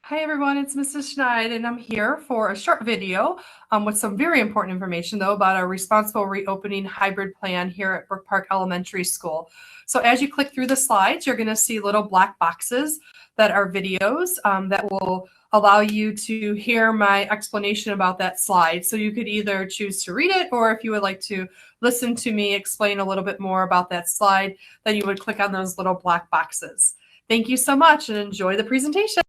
Hi everyone, it's Mrs. Schneid, and I'm here for a short video with some very important information though about our responsible reopening hybrid plan here at Brook Park Elementary School. So as you click through the slides, you're going to see little black boxes that are videos that will allow you to hear my explanation about that slide. So you could either choose to read it, or if you would like to listen to me explain a little bit more about that slide, then you would click on those little black boxes. Thank you so much and enjoy the presentation.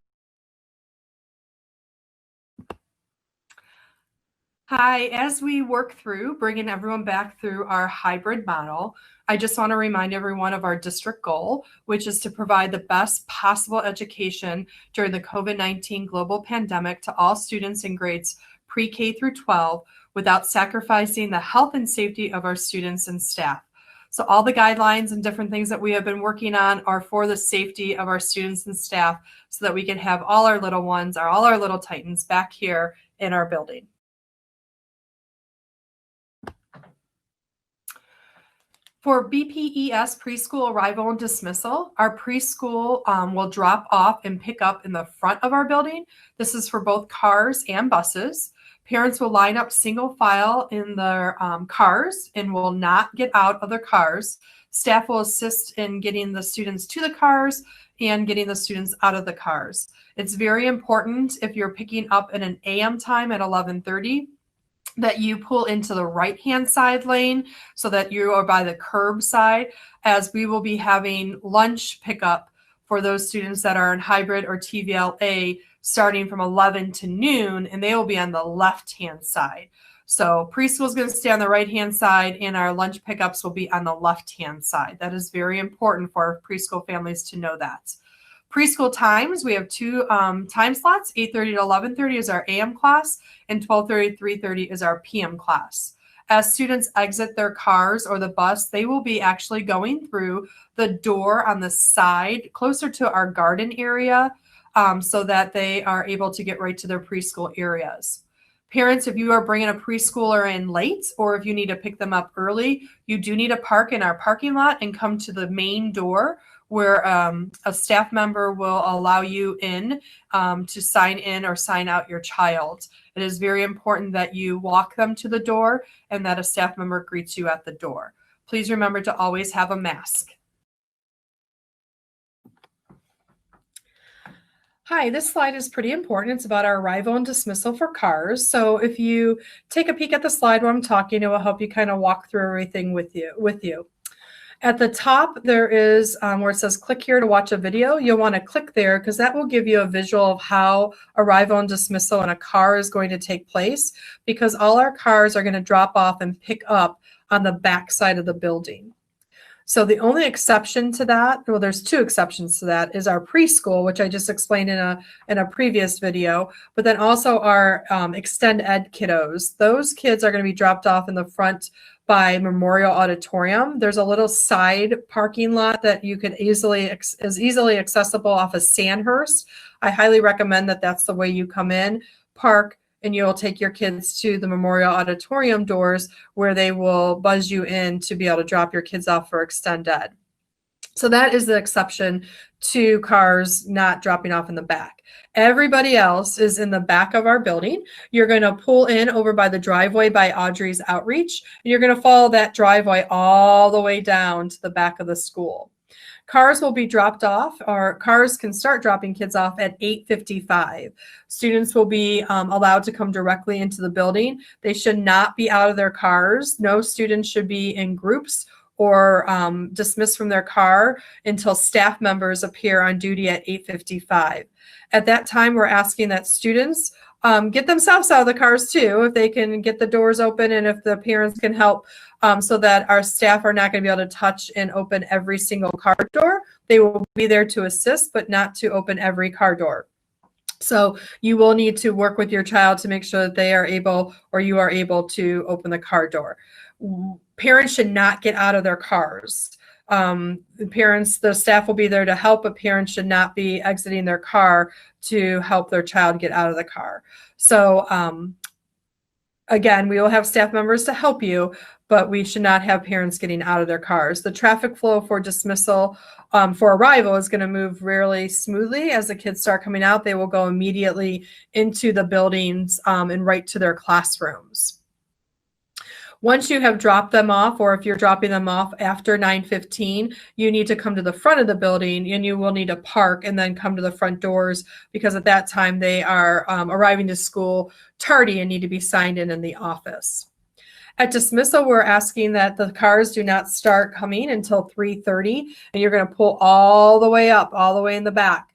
Hi, as we work through bringing everyone back through our hybrid model, I just want to remind everyone of our district goal, which is to provide the best possible education during the COVID-19 global pandemic to all students in grades pre-K through 12 without sacrificing the health and safety of our students and staff. So all the guidelines and different things that we have been working on are for the safety of our students and staff so that we can have all our little ones, or all our little Titans back here in our building. For BPES preschool arrival and dismissal, our preschool will drop off and pick up in the front of our building. This is for both cars and buses. Parents will line up single file in their cars and will not get out of their cars. Staff will assist in getting the students to the cars and getting the students out of the cars. It's very important if you're picking up in an AM time at 11:30 that you pull into the right-hand side lane so that you are by the curb side, as we will be having lunch pickup for those students that are in hybrid or TVLA starting from 11 to noon, and they will be on the left-hand side. So preschool is going to stay on the right-hand side, and our lunch pickups will be on the left-hand side. That is very important for our preschool families to know that. Preschool times, we have two time slots. 8:30 to 11:30 is our AM class, and 12:30 to 3:30 is our PM class. As students exit their cars or the bus, they will be actually going through the door on the side closer to our garden area so that they are able to get right to their preschool areas. Parents, if you are bringing a preschooler in late, or if you need to pick them up early, you do need to park in our parking lot and come to the main door, where a staff member will allow you in to sign in or sign out your child. It is very important that you walk them to the door and that a staff member greets you at the door. Please remember to always have a mask. Hi, this slide is pretty important. It's about our arrival and dismissal for cars. So if you take a peek at the slide while I'm talking, it will help you kind of walk through everything with you. At the top, there is where it says click here to watch a video. You'll want to click there because that will give you a visual of how arrival and dismissal in a car is going to take place, because all our cars are going to drop off and pick up on the back side of the building. So the only exception to that, well, there's two exceptions to that, is our preschool, which I just explained in a previous video, but then also our extend ed kiddos. Those kids are going to be dropped off in the front by Memorial Auditorium. There's a little side parking lot that you can is easily accessible off of Sandhurst. I highly recommend that that's the way you come in, park, and you'll take your kids to the Memorial Auditorium doors where they will buzz you in to be able to drop your kids off for extend ed. So that is the exception to cars not dropping off in the back. Everybody else is in the back of our building. You're going to pull in over by the driveway by Audrey's Outreach, and you're going to follow that driveway all the way down to the back of the school. Cars will be dropped off, or cars can start dropping kids off at 8:55. Students will be allowed to come directly into the building. They should not be out of their cars. No students should be in groups or dismissed from their car until staff members appear on duty at 8:55. At that time, we're asking that students get themselves out of the cars too, if they can get the doors open and if the parents can help, so that our staff are not going to be able to touch and open every single car door. They will be there to assist, but not to open every car door. So you will need to work with your child to make sure that they are able, or you are able, to open the car door. Parents should not get out of their cars. The staff will be there to help, but parents should not be exiting their car to help their child get out of the car. So again, we will have staff members to help you, but we should not have parents getting out of their cars. The traffic flow for dismissal for arrival is going to move really smoothly. As the kids start coming out, they will go immediately into the buildings and right to their classrooms. Once you have dropped them off, or if you're dropping them off after 9:15, you need to come to the front of the building, and you will need to park and then come to the front doors, because at that time they are arriving to school tardy and need to be signed in the office. At dismissal, we're asking that the cars do not start coming until 3:30, and you're going to pull all the way up, all the way in the back.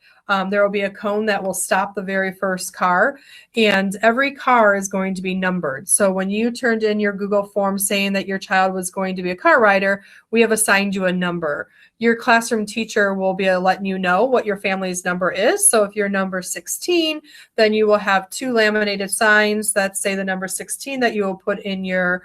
There will be a cone that will stop the very first car, and every car is going to be numbered. So when you turned in your Google form saying that your child was going to be a car rider, we have assigned you a number. Your classroom teacher will be letting you know what your family's number is. So if you're number 16, then you will have 2 laminated signs that say the number 16 that you will put in your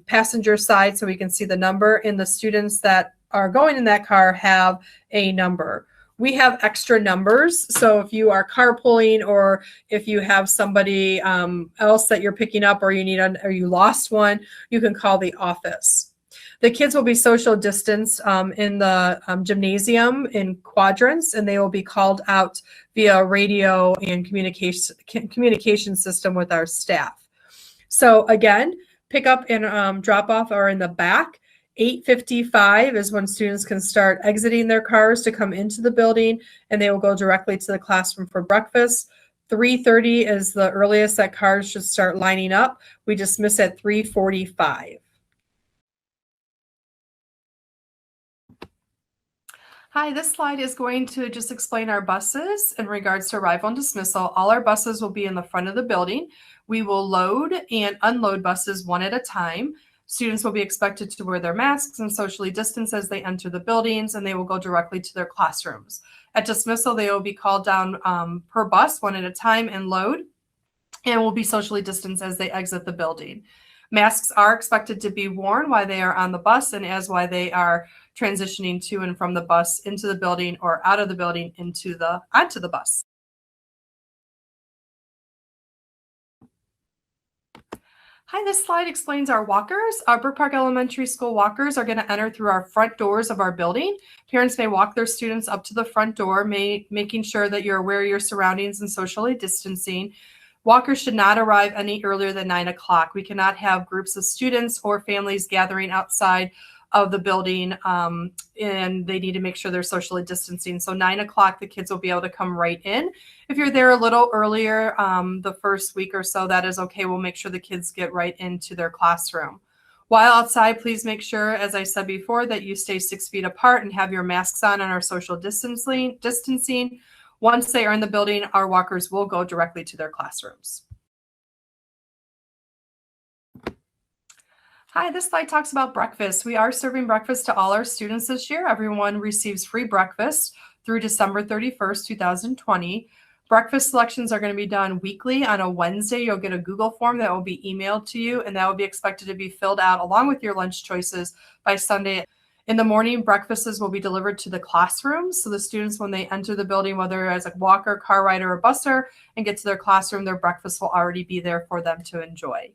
passenger side so we can see the number, and the students that are going in that car have a number. We have extra numbers, so if you are carpooling, or if you have somebody else that you're picking up, or you lost one, you can call the office. The kids will be social distanced in the gymnasium in quadrants, and they will be called out via radio and communication system with our staff. So again, pick up and drop off are in the back. 8:55 is when students can start exiting their cars to come into the building, and they will go directly to the classroom for breakfast. 3:30 is the earliest that cars should start lining up. We dismiss at 3:45. Hi, this slide is going to just explain our buses in regards to arrival and dismissal. All our buses will be in the front of the building. We will load and unload buses one at a time. Students will be expected to wear their masks and socially distance as they enter the buildings, and they will go directly to their classrooms. At dismissal, they will be called down per bus one at a time and load, and will be socially distanced as they exit the building. Masks are expected to be worn while they are on the bus and while they are transitioning to and from the bus into the building, or out of the building onto the bus. Hi, this slide explains our walkers. Our Brook Park Elementary School walkers are going to enter through our front doors of our building. Parents may walk their students up to the front door, making sure that you're aware of your surroundings and socially distancing. Walkers should not arrive any earlier than 9 o'clock. We cannot have groups of students or families gathering outside of the building, and they need to make sure they're socially distancing. So 9 o'clock, the kids will be able to come right in. If you're there a little earlier, the first week or so, that is okay. We'll make sure the kids get right into their classroom. While outside, please make sure, as I said before, that you stay 6 feet apart and have your masks on and are social distancing. Once they are in the building, our walkers will go directly to their classrooms. Hi, this slide talks about breakfast. We are serving breakfast to all our students this year. Everyone receives free breakfast through December 31st, 2020. Breakfast selections are going to be done weekly. On a Wednesday, you'll get a Google form that will be emailed to you, and that will be expected to be filled out along with your lunch choices by Sunday. In the morning, breakfasts will be delivered to the classrooms. So the students, when they enter the building, whether as a walker, car rider, or busser, and get to their classroom, their breakfast will already be there for them to enjoy.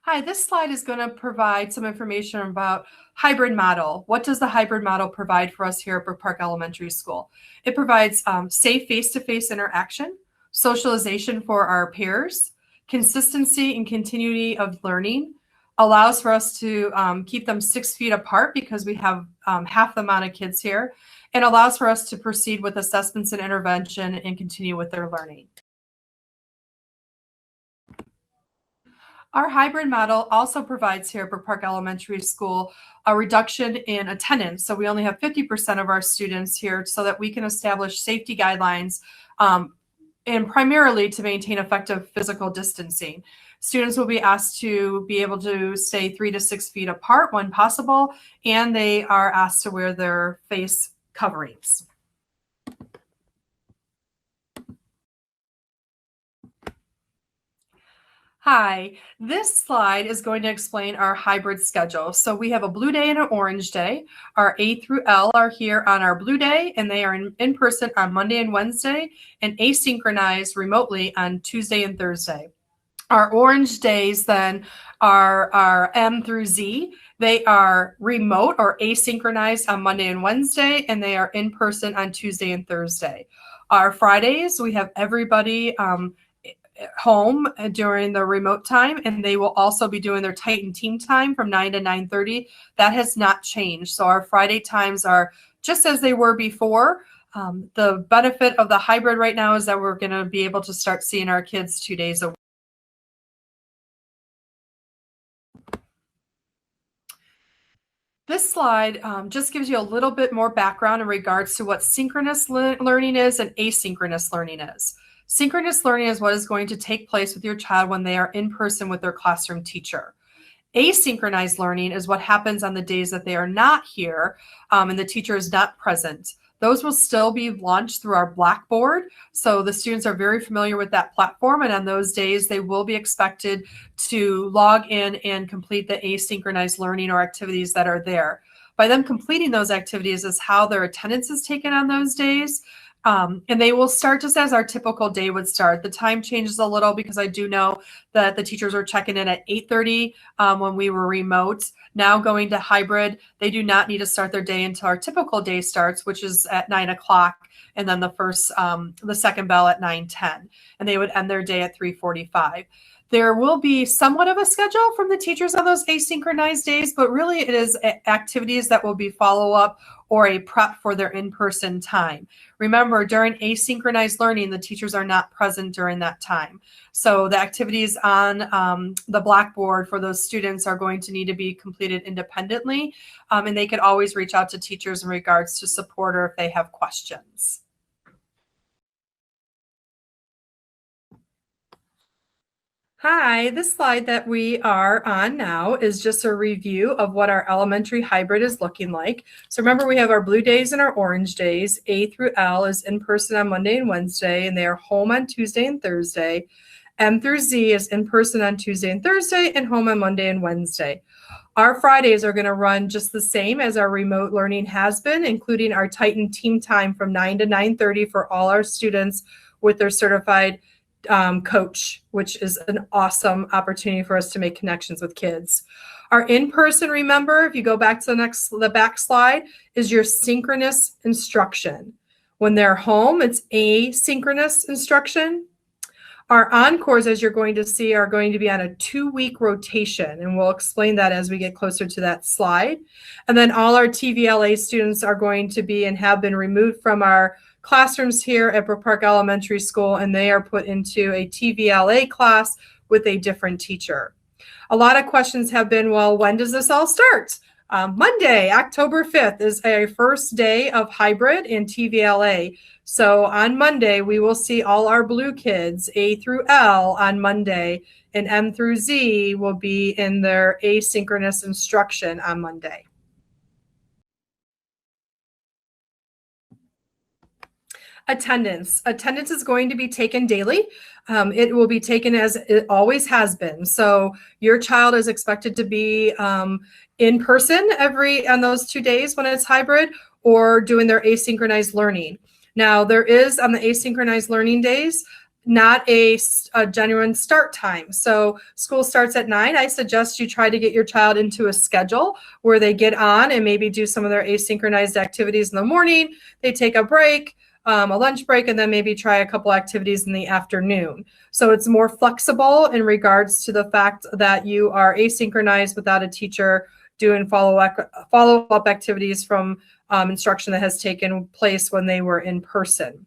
Hi, this slide is going to provide some information about hybrid model. What does the hybrid model provide for us here at Brook Park Elementary School? It provides safe face-to-face interaction, socialization for our peers, consistency and continuity of learning, allows for us to keep them 6 feet apart because we have half the amount of kids here, and allows for us to proceed with assessments and intervention and continue with their learning. Our hybrid model also provides here at Brook Park Elementary School a reduction in attendance. So we only have 50% of our students here so that we can establish safety guidelines and primarily to maintain effective physical distancing. Students will be asked to be able to stay 3 to 6 feet apart when possible, and they are asked to wear their face coverings. Hi, this slide is going to explain our hybrid schedule. So we have a blue day and an orange day. Our A through L are here on our blue day, and they are in person on Monday and Wednesday, and asynchronized remotely on Tuesday and Thursday. Our orange days then are M through Z. They are remote or asynchronized on Monday and Wednesday, and they are in person on Tuesday and Thursday. Our Fridays, we have everybody home during the remote time, and they will also be doing their Titan team time from 9 to 9:30. That has not changed. So our Friday times are just as they were before. The benefit of the hybrid right now is that we're going to be able to start seeing our kids 2 days a week. This slide just gives you a little bit more background in regards to what synchronous learning is and asynchronous learning is. Synchronous learning is what is going to take place with your child when they are in person with their classroom teacher. Asynchronized learning is what happens on the days that they are not here and the teacher is not present. Those will still be launched through our Blackboard. So the students are very familiar with that platform. And on those days, they will be expected to log in and complete the asynchronized learning or activities that are there. By them completing those activities is how their attendance is taken on those days. And they will start just as our typical day would start. The time changes a little because I do know that the teachers were checking in at 8:30 when we were remote. Now going to hybrid, they do not need to start their day until our typical day starts, which is at 9 o'clock, and then the second bell at 9:10, and they would end their day at 3:45. There will be somewhat of a schedule from the teachers on those asynchronized days, but really it is activities that will be follow-up or a prep for their in-person time. Remember, during asynchronized learning, the teachers are not present during that time. So the activities on the Blackboard for those students are going to need to be completed independently, and they could always reach out to teachers in regards to support or if they have questions. Hi, this slide that we are on now is just a review of what our elementary hybrid is looking like. So remember, we have our blue days and our orange days. A through L is in person on Monday and Wednesday, and they are home on Tuesday and Thursday. M through Z is in person on Tuesday and Thursday and home on Monday and Wednesday. Our Fridays are going to run just the same as our remote learning has been, including our Titan team time from 9 to 9:30 for all our students with their certified coach, which is an awesome opportunity for us to make connections with kids. Our in-person, remember, if you go back to the back slide, is your synchronous instruction. When they're home, it's asynchronous instruction. Our encores, as you're going to see, are going to be on a 2-week rotation, and we'll explain that as we get closer to that slide. And then all our TVLA students are going to be and have been removed from our classrooms here at Brook Park Elementary School, and they are put into a TVLA class with a different teacher. A lot of questions have been, well, when does this all start? Monday, October 5th is our first day of hybrid in TVLA. So on Monday, we will see all our blue kids, A through L on Monday, and M through Z will be in their asynchronous instruction on Monday. Attendance. Attendance is going to be taken daily. It will be taken as it always has been. So your child is expected to be in person on those 2 days when it's hybrid, or doing their asynchronized learning. Now, there is on the asynchronized learning days not a genuine start time. So school starts at 9. I suggest you try to get your child into a schedule where they get on and maybe do some of their asynchronized activities in the morning. They take a break, a lunch break, and then maybe try a couple activities in the afternoon. So it's more flexible in regards to the fact that you are asynchronized without a teacher doing follow-up activities from instruction that has taken place when they were in person.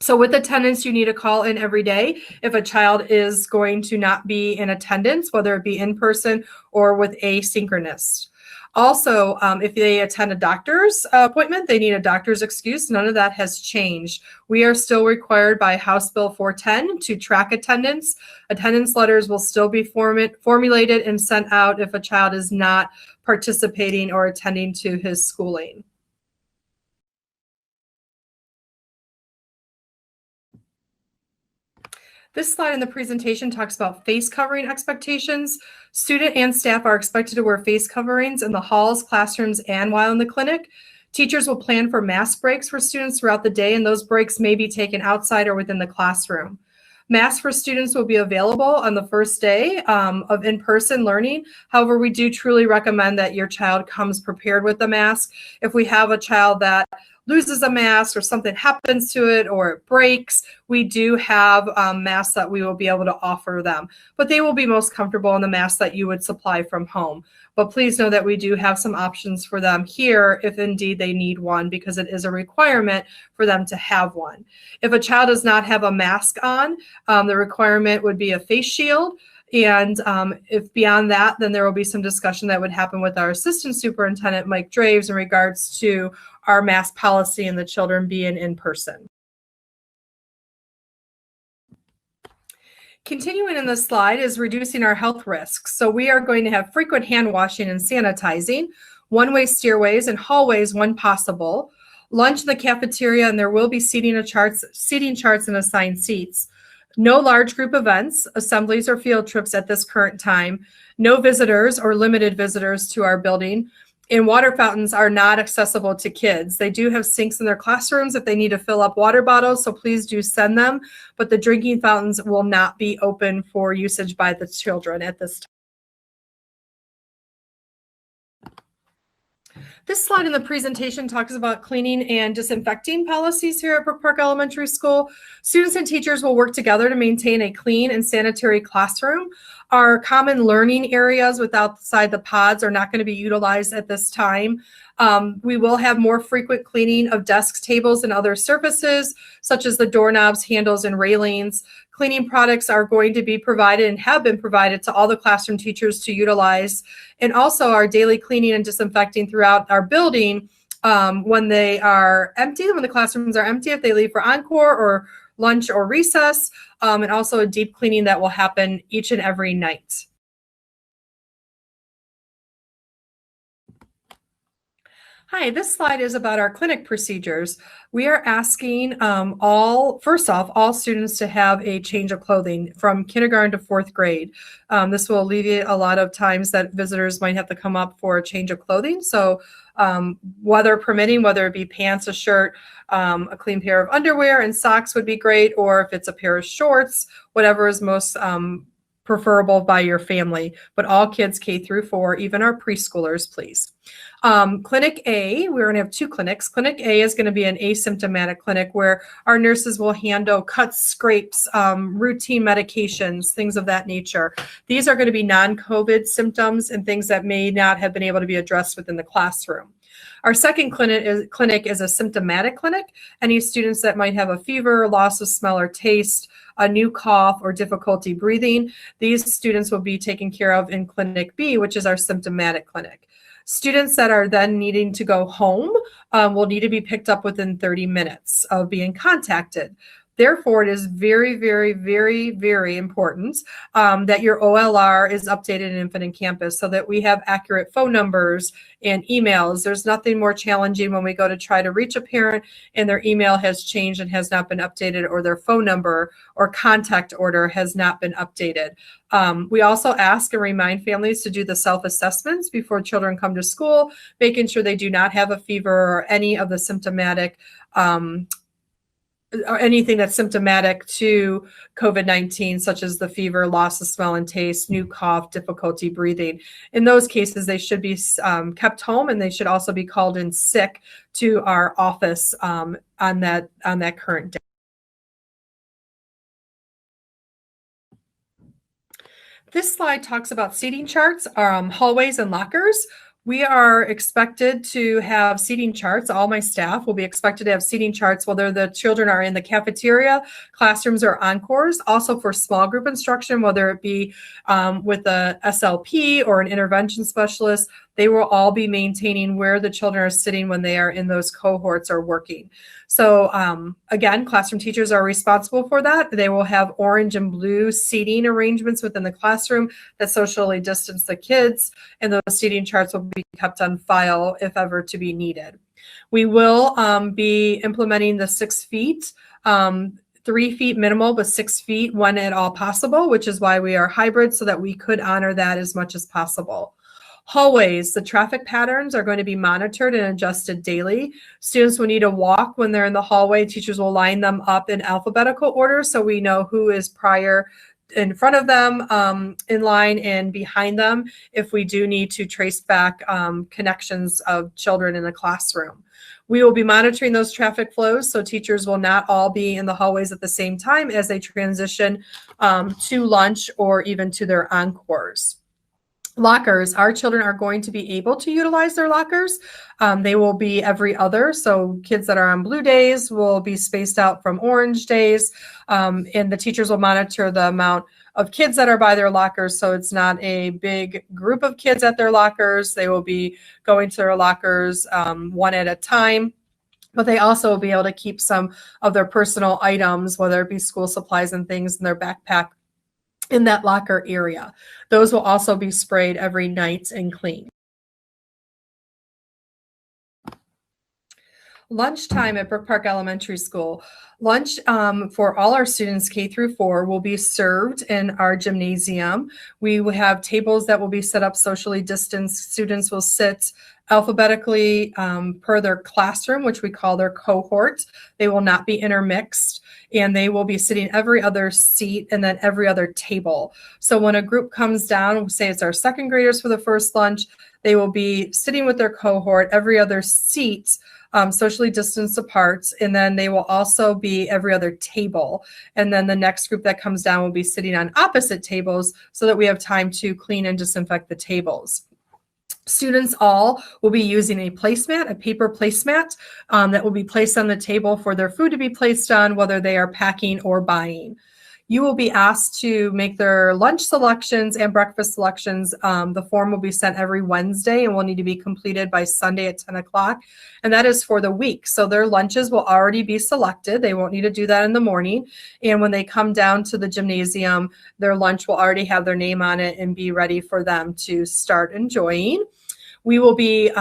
So with attendance, you need to call in every day if a child is going to not be in attendance, whether it be in person or with asynchronous. Also, if they attend a doctor's appointment, they need a doctor's excuse. None of that has changed. We are still required by House Bill 410 to track attendance. Attendance letters will still be formulated and sent out if a child is not participating or attending to his schooling. This slide in the presentation talks about face covering expectations. Student and staff are expected to wear face coverings in the halls, classrooms, and while in the clinic. Teachers will plan for mask breaks for students throughout the day, and those breaks may be taken outside or within the classroom. Masks for students will be available on the first day of in-person learning. However, we do truly recommend that your child comes prepared with a mask. If we have a child that loses a mask or something happens to it or it breaks, we do have masks that we will be able to offer them. But they will be most comfortable in the mask that you would supply from home. But please know that we do have some options for them here if indeed they need one, because it is a requirement for them to have one. If a child does not have a mask on, the requirement would be a face shield. And if beyond that, then there will be some discussion that would happen with our assistant superintendent, Mike Draves, in regards to our mask policy and the children being in person. Continuing in this slide is reducing our health risks. So we are going to have frequent hand washing and sanitizing, one-way stairways and hallways when possible, lunch in the cafeteria, and there will be seating charts and assigned seats. No large group events, assemblies, or field trips at this current time. No visitors or limited visitors to our building. And water fountains are not accessible to kids. They do have sinks in their classrooms if they need to fill up water bottles, so please do send them. But the drinking fountains will not be open for usage by the children at this time. This slide in the presentation talks about cleaning and disinfecting policies here at Brook Park Elementary School. Students and teachers will work together to maintain a clean and sanitary classroom. Our common learning areas outside the pods are not going to be utilized at this time. We will have more frequent cleaning of desks, tables, and other surfaces, such as the doorknobs, handles, and railings. Cleaning products are going to be provided and have been provided to all the classroom teachers to utilize. And also our daily cleaning and disinfecting throughout our building when they are empty, when the classrooms are empty, if they leave for ENCORE or lunch or recess, and also a deep cleaning that will happen each and every night. Hi, this slide is about our clinic procedures. We are asking first off, all students to have a change of clothing from kindergarten to 4th grade. This will alleviate a lot of times that visitors might have to come up for a change of clothing. So weather permitting, whether it be pants, a shirt, a clean pair of underwear and socks would be great, or if it's a pair of shorts, whatever is most preferable by your family, but all kids K through 4, even our preschoolers, please. Clinic A, we're going to have 2 clinics. Clinic A is going to be an asymptomatic clinic where our nurses will handle cuts, scrapes, routine medications, things of that nature. These are going to be non-COVID symptoms and things that may not have been able to be addressed within the classroom. Our second clinic is a symptomatic clinic. Any students that might have a fever, loss of smell or taste, a new cough, or difficulty breathing, these students will be taken care of in Clinic B, which is our symptomatic clinic. Students that are then needing to go home will need to be picked up within 30 minutes of being contacted. Therefore, it is very, very, very, very important that your OLR is updated in Infinite Campus so that we have accurate phone numbers and emails. There's nothing more challenging when we go to try to reach a parent and their email has changed and has not been updated, or their phone number or contact order has not been updated. We also ask and remind families to do the self-assessments before children come to school, making sure they do not have a fever or any of the symptomatic or anything that's symptomatic to COVID-19, such as the fever, loss of smell and taste, new cough, difficulty breathing. In those cases, they should be kept home, and they should also be called in sick to our office on that current day. This slide talks about seating charts, hallways, and lockers. We are expected to have seating charts. All my staff will be expected to have seating charts, whether the children are in the cafeteria, classrooms, or encores. Also for small group instruction, whether it be with a SLP or an intervention specialist, they will all be maintaining where the children are sitting when they are in those cohorts or working. So again, classroom teachers are responsible for that. They will have orange and blue seating arrangements within the classroom that socially distance the kids, and those seating charts will be kept on file if ever to be needed. We will be implementing the 6 feet, 3 feet minimal, but 6 feet when at all possible, which is why we are hybrid, so that we could honor that as much as possible. Hallways, the traffic patterns are going to be monitored and adjusted daily. Students will need to walk when they're in the hallway. Teachers will line them up in alphabetical order so we know who is prior in front of them, in line, and behind them if we do need to trace back connections of children in a classroom. We will be monitoring those traffic flows, so teachers will not all be in the hallways at the same time as they transition to lunch or even to their encores. Lockers, our children are going to be able to utilize their lockers. They will be every other, so kids that are on blue days will be spaced out from orange days, and the teachers will monitor the amount of kids that are by their lockers, so it's not a big group of kids at their lockers. They will be going to their lockers one at a time, but they also will be able to keep some of their personal items, whether it be school supplies and things in their backpack, in that locker area. Those will also be sprayed every night and cleaned. Lunchtime at Brook Park Elementary School. Lunch for all our students K through 4 will be served in our gymnasium. We will have tables that will be set up socially distanced. Students will sit alphabetically per their classroom, which we call their cohort. They will not be intermixed, and they will be sitting every other seat and then every other table. So when a group comes down, say it's our second graders for the first lunch, they will be sitting with their cohort every other seat, socially distanced apart, and then they will also be every other table. And then the next group that comes down will be sitting on opposite tables so that we have time to clean and disinfect the tables. Students all will be using a placemat, a paper placemat that will be placed on the table for their food to be placed on, whether they are packing or buying. You will be asked to make their lunch selections and breakfast selections. The form will be sent every Wednesday and will need to be completed by Sunday at 10 o'clock. And that is for the week. So their lunches will already be selected. They won't need to do that in the morning. And when they come down to the gymnasium, their lunch will already have their name on it and be ready for them to start enjoying. We will be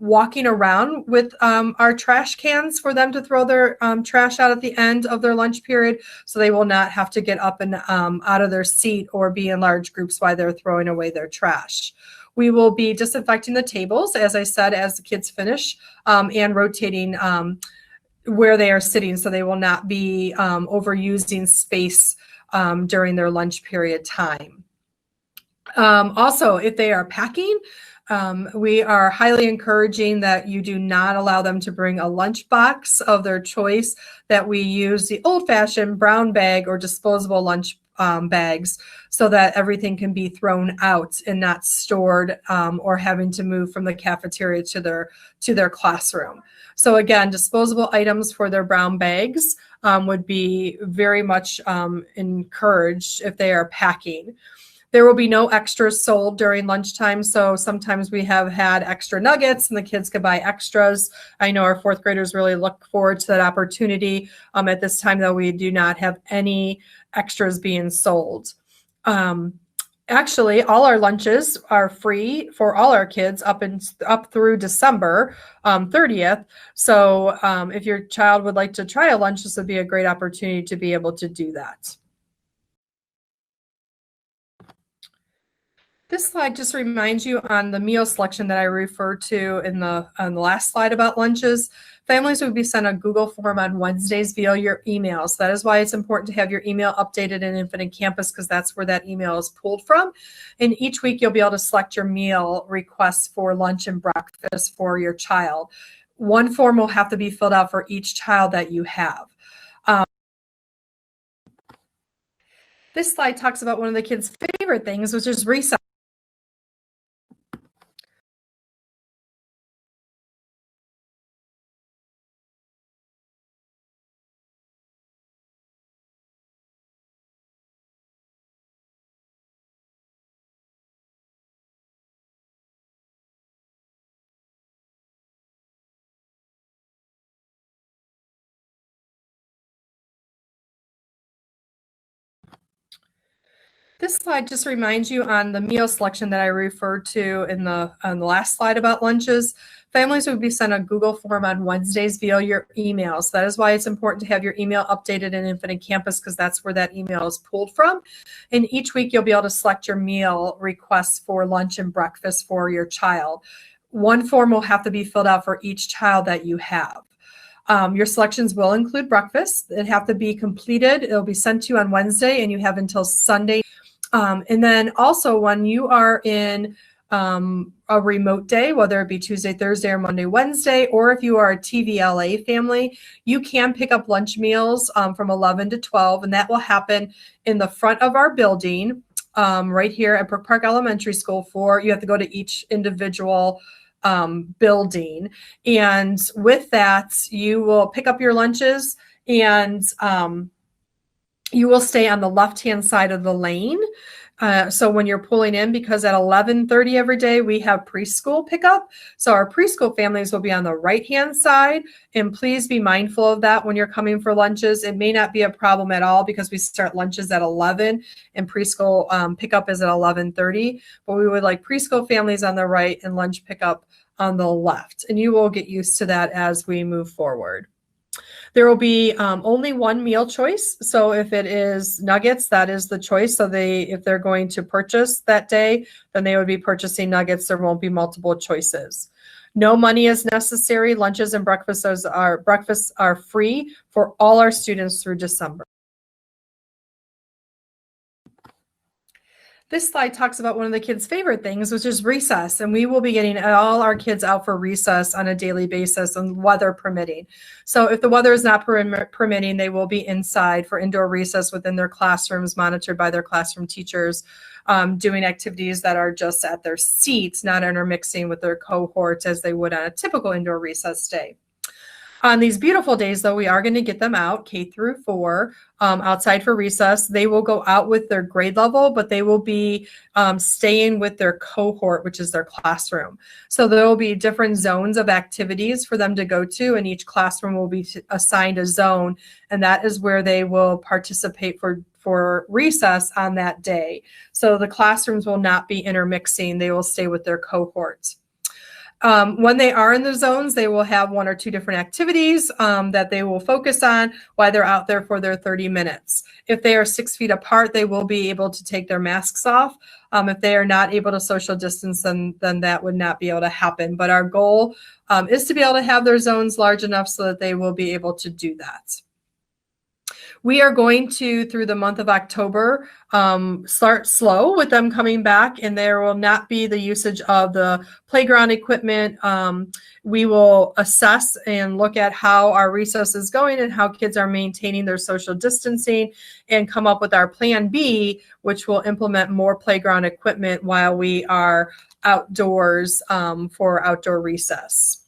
walking around with our trash cans for them to throw their trash out at the end of their lunch period, so they will not have to get up and out of their seat or be in large groups while they're throwing away their trash. We will be disinfecting the tables, as I said, as the kids finish, and rotating where they are sitting, so they will not be overusing space during their lunch period time. Also, if they are packing, we are highly encouraging that you do not allow them to bring a lunch box of their choice, that we use the old-fashioned brown bag or disposable lunch bags so that everything can be thrown out and not stored or having to move from the cafeteria to their classroom. So again, disposable items for their brown bags would be very much encouraged if they are packing. There will be no extras sold during lunchtime, so sometimes we have had extra nuggets and the kids could buy extras. I know our fourth graders really look forward to that opportunity. At this time, though, we do not have any extras being sold. Actually, all our lunches are free for all our kids up through December 30th. So if your child would like to try a lunch, this would be a great opportunity to be able to do that. This slide just reminds you on the meal selection that I referred to on the last slide about lunches. Families would be sent a Google form on Wednesdays via your email. So that is why it's important to have your email updated in Infinite Campus, because that's where that email is pulled from. And each week you'll be able to select your meal requests for lunch and breakfast for your child. One form will have to be filled out for each child that you have. This slide talks about one of the kids' favorite things, which is recess. This slide just reminds you on the meal selection that I referred to on the last slide about lunches. families would be sent a Google form on Wednesdays via your email. So that is why it's important to have your email updated in Infinite Campus, because that's where that email is pulled from. And each week you'll be able to select your meal requests for lunch and breakfast for your child. One form will have to be filled out for each child that you have. Your selections will include breakfast. It have to be completed. It'll be sent to you on Wednesday, and you have until Sunday. And then also when you are in a remote day, whether it be Tuesday, Thursday, or Monday, Wednesday, or if you are a TVLA family, you can pick up lunch meals from 11 to 12, and that will happen in the front of our building right here at Brook Park Elementary School. You have to go to each individual building, and with that you will pick up your lunches, and you will stay on the left-hand side of the lane. So when you're pulling in, because at 11:30 every day we have preschool pickup, so our preschool families will be on the right-hand side, and please be mindful of that when you're coming for lunches. It may not be a problem at all because we start lunches at 11 and preschool pickup is at 11:30, but we would like preschool families on the right and lunch pickup on the left, and you will get used to that as we move forward. There will be only one meal choice. So if it is nuggets, that is the choice. So if they're going to purchase that day, then they would be purchasing nuggets. There won't be multiple choices. No money is necessary. Lunches and breakfasts are free for all our students through December. This slide talks about one of the kids' favorite things, which is recess, and we will be getting all our kids out for recess on a daily basis, and weather permitting. So if the weather is not permitting, they will be inside for indoor recess within their classrooms, monitored by their classroom teachers, doing activities that are just at their seats, not intermixing with their cohorts as they would on a typical indoor recess day. On these beautiful days, though, we are going to get them out, K through 4, outside for recess. They will go out with their grade level, but they will be staying with their cohort, which is their classroom. So there will be different zones of activities for them to go to, and each classroom will be assigned a zone, and that is where they will participate for recess on that day. So the classrooms will not be intermixing. They will stay with their cohorts. When they are in the zones, they will have 1 or 2 different activities that they will focus on while they're out there for their 30 minutes. If they are 6 feet apart, they will be able to take their masks off. If they are not able to social distance, then that would not be able to happen. But our goal is to be able to have their zones large enough so that they will be able to do that. We are going to, through the month of October, start slow with them coming back, and there will not be the usage of the playground equipment. We will assess and look at how our recess is going and how kids are maintaining their social distancing, and come up with our plan B, which will implement more playground equipment while we are outdoors for outdoor recess.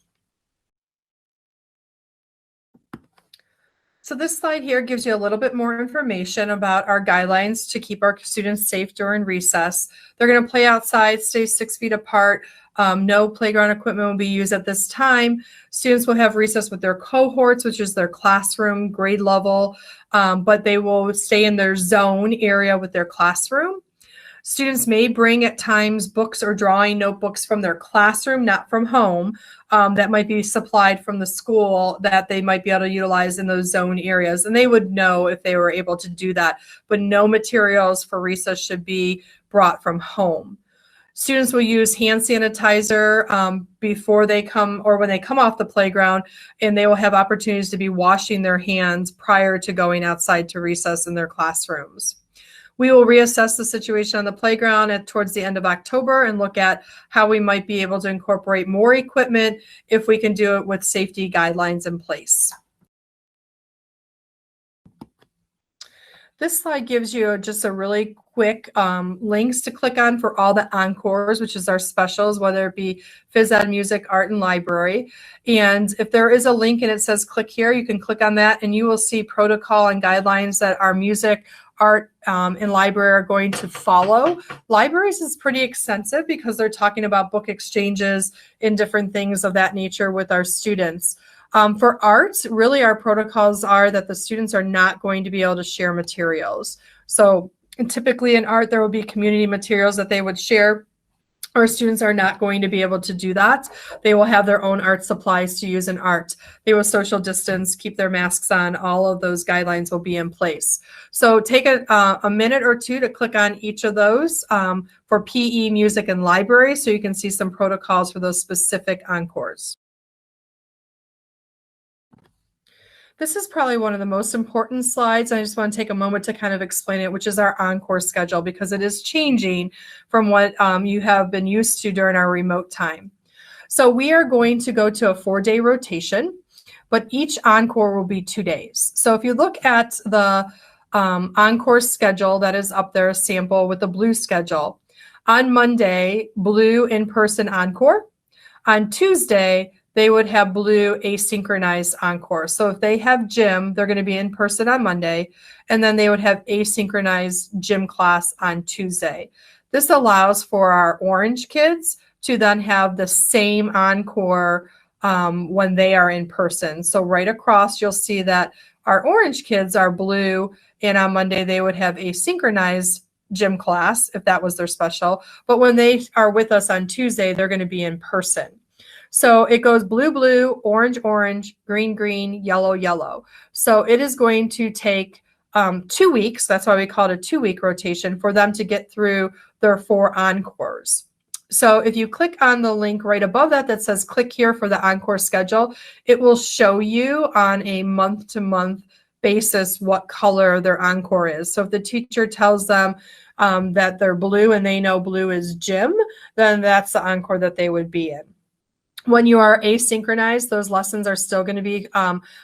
So this slide here gives you a little bit more information about our guidelines to keep our students safe during recess. They're going to play outside, stay 6 feet apart. No playground equipment will be used at this time. Students will have recess with their cohorts, which is their classroom grade level, but they will stay in their zone area with their classroom. Students may bring at times books or drawing notebooks from their classroom, not from home, that might be supplied from the school that they might be able to utilize in those zone areas. And they would know if they were able to do that, but no materials for recess should be brought from home. Students will use hand sanitizer before they come or when they come off the playground, and they will have opportunities to be washing their hands prior to going outside to recess in their classrooms. We will reassess the situation on the playground towards the end of October and look at how we might be able to incorporate more equipment if we can do it with safety guidelines in place. This slide gives you just a really quick links to click on for all the Encores, which is our specials, whether it be phys ed, music, art, and library. And if there is a link and it says click here, you can click on that and you will see protocol and guidelines that our music, art, and library are going to follow. Libraries is pretty extensive because they're talking about book exchanges and different things of that nature with our students. For art, really our protocols are that the students are not going to be able to share materials. So typically in art, there will be community materials that they would share Our students are not going to be able to do that. They will have their own art supplies to use in art. They will social distance, keep their masks on. All of those guidelines will be in place. So take a minute or two to click on each of those for PE, music, and library, so you can see some protocols for those specific encores. This is probably one of the most important slides. I just want to take a moment to kind of explain it, which is our ENCORE schedule, because it is changing from what you have been used to during our remote time. So we are going to go to a 4-day rotation, but each ENCORE will be 2 days. So if you look at the ENCORE schedule that is up there, a sample with the blue schedule. On Monday, blue in-person ENCORE. On Tuesday, they would have blue asynchronized ENCORE. So if they have gym, they're going to be in person on Monday, and then they would have asynchronized gym class on Tuesday. This allows for our orange kids to then have the same ENCORE when they are in person. So right across, you'll see that our orange kids are blue, and on Monday they would have a synchronized gym class if that was their special. But when they are with us on Tuesday, they're going to be in person. So it goes blue, blue, orange, orange, green, green, yellow, yellow. So it is going to take 2 weeks. That's why we call it a 2-week rotation for them to get through their 4 encores. So if you click on the link right above that that says click here for the ENCORE schedule, it will show you on a month-to-month basis what color their ENCORE is. So if the teacher tells them that they're blue and they know blue is gym, then that's the ENCORE that they would be in. When you are asynchronized, those lessons are still going to be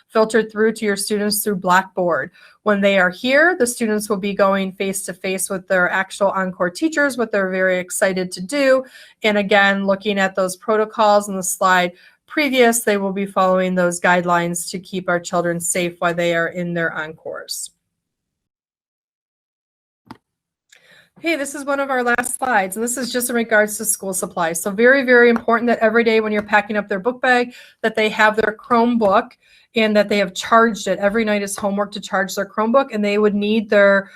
filtered through to your students through Blackboard. When they are here, the students will be going face-to-face with their actual ENCORE teachers, what they're very excited to do. And again, looking at those protocols in the slide previous, they will be following those guidelines to keep our children safe while they are in their encores. Hey, this is one of our last slides, and this is just in regards to school supplies. So very, very important that every day when you're packing up their book bag, that they have their Chromebook and that they have charged it. Every night is homework to charge their Chromebook, and they would need their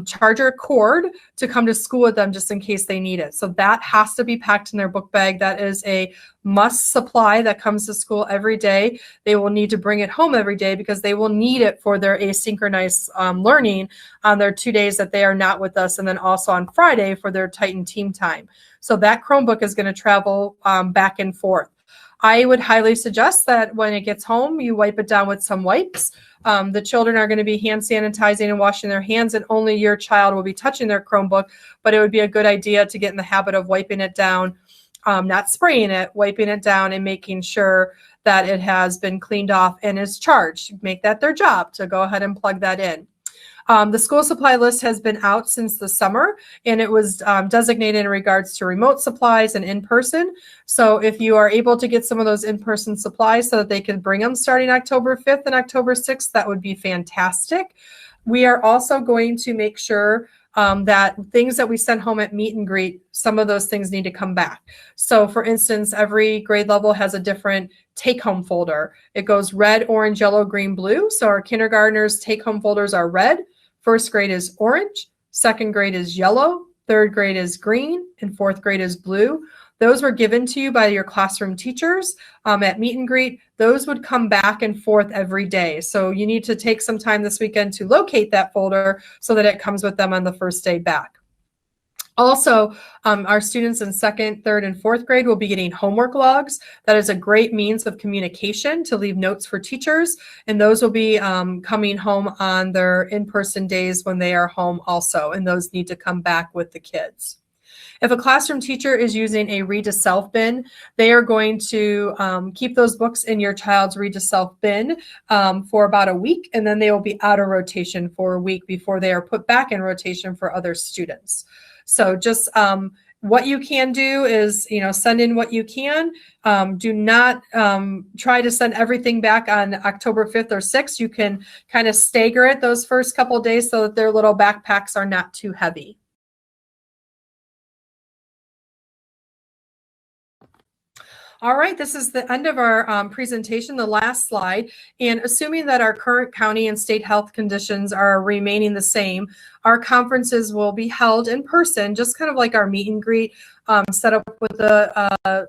charger cord to come to school with them just in case they need it. So that has to be packed in their book bag. That is a must supply that comes to school every day. They will need to bring it home every day because they will need it for their asynchronous learning on their 2 days that they are not with us, and then also on Friday for their Titan team time. So that Chromebook is going to travel back and forth. I would highly suggest that when it gets home, you wipe it down with some wipes. The children are going to be hand sanitizing and washing their hands, and only your child will be touching their Chromebook, but it would be a good idea to get in the habit of wiping it down, not spraying it, wiping it down and making sure that it has been cleaned off and is charged. Make that their job to go ahead and plug that in. The school supply list has been out since the summer, and it was designated in regards to remote supplies and in-person. So if you are able to get some of those in-person supplies so that they can bring them starting October 5th and October 6th, that would be fantastic. We are also going to make sure that things that we send home at meet and greet, some of those things need to come back. So for instance, every grade level has a different take-home folder. It goes red, orange, yellow, green, blue. So our kindergartners' take-home folders are red. First grade is orange. Second grade is yellow. Third grade is green. And fourth grade is blue. Those were given to you by your classroom teachers at meet and greet. Those would come back and forth every day. So you need to take some time this weekend to locate that folder so that it comes with them on the first day back. Also, our students in second, third, and fourth grade will be getting homework logs. That is a great means of communication to leave notes for teachers, and those will be coming home on their in-person days when they are home also, and those need to come back with the kids. If a classroom teacher is using a read to self bin, they are going to keep those books in your child's read to self bin for about a week, and then they will be out of rotation for a week before they are put back in rotation for other students. So just what you can do is, send in what you can. Do not try to send everything back on October 5th or 6th. You can kind of stagger it those first couple of days so that their little backpacks are not too heavy. All right, this is the end of our presentation, the last slide. And assuming that our current county and state health conditions are remaining the same, our conferences will be held in person, just kind of like our meet and greet, set up with the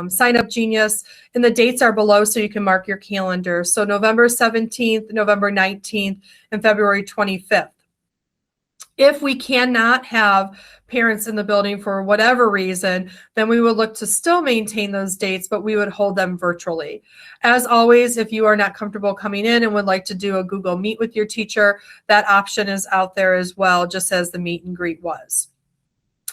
Sign Up Genius. And the dates are below so you can mark your calendar. So November 17th, November 19th, and February 25th. If we cannot have parents in the building for whatever reason, then we would look to still maintain those dates, but we would hold them virtually. As always, if you are not comfortable coming in and would like to do a Google Meet with your teacher, that option is out there as well, just as the meet and greet was.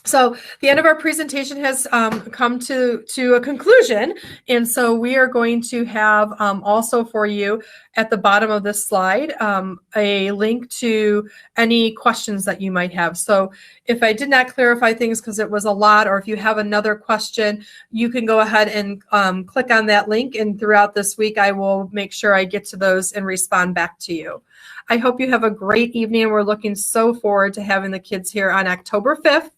So the end of our presentation has come to a conclusion. And so we are going to have also for you at the bottom of this slide a link to any questions that you might have. So if I did not clarify things because it was a lot, or if you have another question, you can go ahead and click on that link. And throughout this week, I will make sure I get to those and respond back to you. I hope you have a great evening. We're looking so forward to having the kids here on October 5th.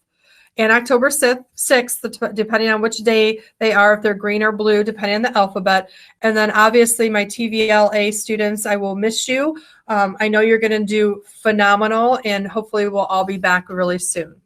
And October 6th, depending on which day they are, if they're green or blue, depending on the alphabet. And then obviously my TVLA students, I will miss you. I know you're going to do phenomenal, and hopefully we'll all be back really soon.